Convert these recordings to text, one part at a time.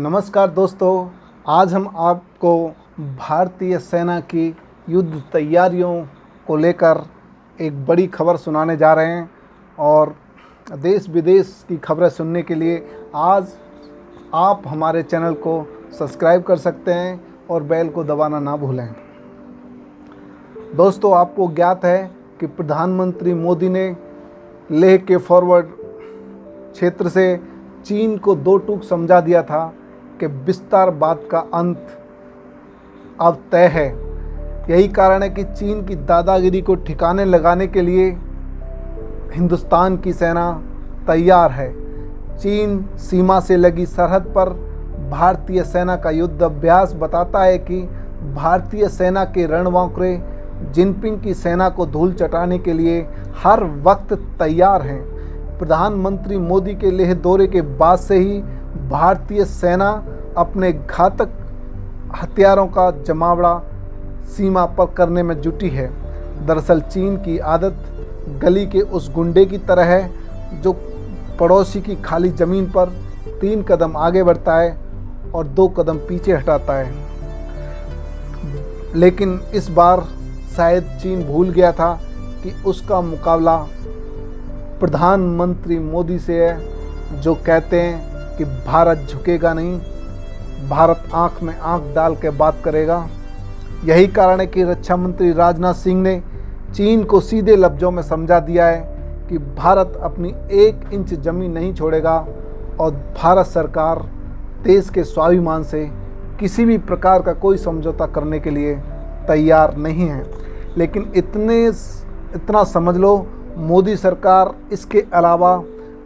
नमस्कार दोस्तों, आज हम आपको भारतीय सेना की युद्ध तैयारियों को लेकर एक बड़ी खबर सुनाने जा रहे हैं। और देश विदेश की खबरें सुनने के लिए आज आप हमारे चैनल को सब्सक्राइब कर सकते हैं और बेल को दबाना ना भूलें। दोस्तों, आपको ज्ञात है कि प्रधानमंत्री मोदी ने लेह के फॉरवर्ड क्षेत्र से चीन को दो टूक समझा दिया था कि विस्तारवाद का अंत अब तय है। यही कारण है कि चीन की दादागिरी को ठिकाने लगाने के लिए हिंदुस्तान की सेना तैयार है। चीन सीमा से लगी सरहद पर भारतीय सेना का युद्ध अभ्यास बताता है कि भारतीय सेना के रणबांकुरे जिनपिंग की सेना को धूल चटाने के लिए हर वक्त तैयार हैं। प्रधानमंत्री मोदी के लेह दौरे के बाद से ही भारतीय सेना अपने घातक हथियारों का जमावड़ा सीमा पर करने में जुटी है। दरअसल चीन की आदत गली के उस गुंडे की तरह है जो पड़ोसी की खाली ज़मीन पर 3 कदम आगे बढ़ता है और 2 कदम पीछे हटाता है। लेकिन इस बार शायद चीन भूल गया था कि उसका मुकाबला प्रधानमंत्री मोदी से है, जो कहते हैं कि भारत झुकेगा नहीं, भारत आंख में आंख डाल के बात करेगा। यही कारण है कि रक्षा मंत्री राजनाथ सिंह ने चीन को सीधे लफ्ज़ों में समझा दिया है कि भारत अपनी 1 इंच ज़मीन नहीं छोड़ेगा और भारत सरकार देश के स्वाभिमान से किसी भी प्रकार का कोई समझौता करने के लिए तैयार नहीं है। लेकिन इतना समझ लो, मोदी सरकार इसके अलावा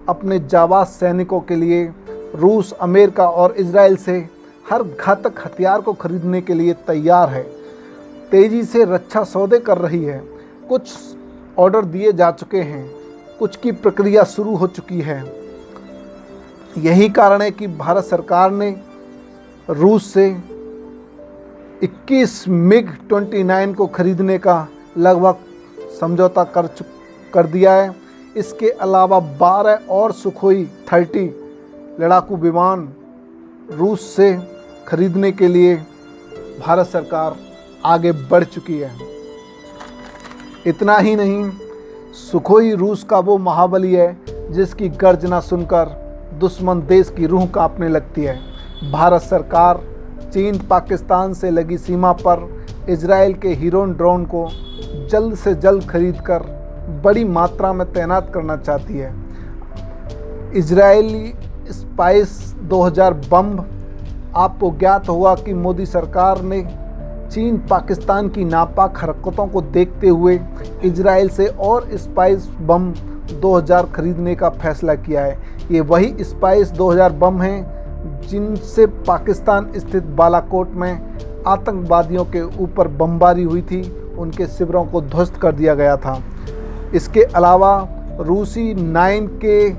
अपने जाबाज सैनिकों के लिए रूस, अमेरिका और इजराइल से हर घातक हथियार को खरीदने के लिए तैयार है। तेज़ी से रक्षा सौदे कर रही है। कुछ ऑर्डर दिए जा चुके हैं, कुछ की प्रक्रिया शुरू हो चुकी है। यही कारण है कि भारत सरकार ने रूस से 21 MiG-29 को खरीदने का लगभग समझौता कर दिया है। इसके अलावा 12 और सुखोई 30 लड़ाकू विमान रूस से खरीदने के लिए भारत सरकार आगे बढ़ चुकी है। इतना ही नहीं, सुखोई रूस का वो महाबली है जिसकी गर्जना सुनकर दुश्मन देश की रूह कांपने लगती है। भारत सरकार चीन पाकिस्तान से लगी सीमा पर इजराइल के हीरोन ड्रोन को जल्द से जल्द खरीदकर बड़ी मात्रा में तैनात करना चाहती है। इजरायली स्पाइस 2000 बम, आपको ज्ञात होगा कि मोदी सरकार ने चीन पाकिस्तान की नापाक हरकतों को देखते हुए इजराइल से और स्पाइस बम 2000 खरीदने का फैसला किया है। ये वही स्पाइस 2000 बम हैं जिनसे पाकिस्तान स्थित बालाकोट में आतंकवादियों के ऊपर बमबारी हुई थी, उनके शिविरों को ध्वस्त कर दिया गया था। इसके अलावा रूसी 9 के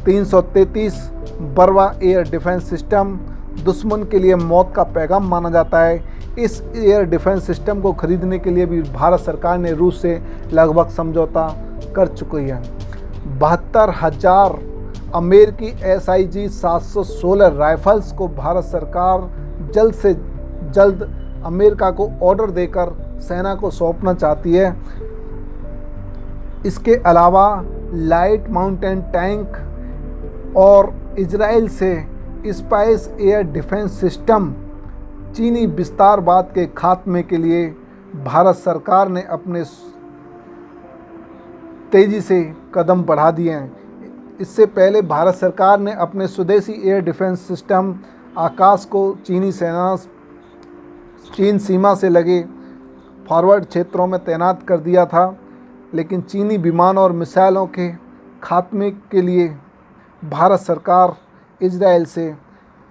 333 बरवा एयर डिफेंस सिस्टम दुश्मन के लिए मौत का पैगाम माना जाता है। इस एयर डिफेंस सिस्टम को खरीदने के लिए भी भारत सरकार ने रूस से लगभग समझौता कर चुकी है। 72,000 अमेरिकी SIG 716 राइफल्स को भारत सरकार जल्द से जल्द अमेरिका को ऑर्डर देकर सेना को सौंपना चाहती है। इसके अलावा लाइट माउंटेन टैंक और इजराइल से स्पाइस एयर डिफेंस सिस्टम चीनी विस्तारवाद के खात्मे के लिए भारत सरकार ने अपने तेज़ी से कदम बढ़ा दिए हैं। इससे पहले भारत सरकार ने अपने स्वदेशी एयर डिफेंस सिस्टम आकाश को चीन सीमा से लगे फॉरवर्ड क्षेत्रों में तैनात कर दिया था। लेकिन चीनी विमान और मिसाइलों के खात्मे के लिए भारत सरकार इजराइल से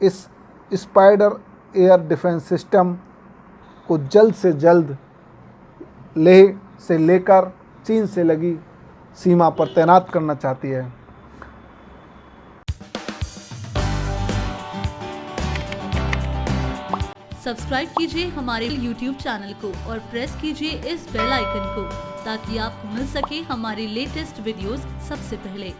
इस स्पाइडर एयर डिफेंस सिस्टम को जल्द से जल्द लेह से लेकर चीन से लगी सीमा पर तैनात करना चाहती है। सब्सक्राइब कीजिए हमारे YouTube चैनल को और प्रेस कीजिए इस बेल आइकन को ताकि आपको मिल सके हमारी लेटेस्ट वीडियोस सबसे पहले।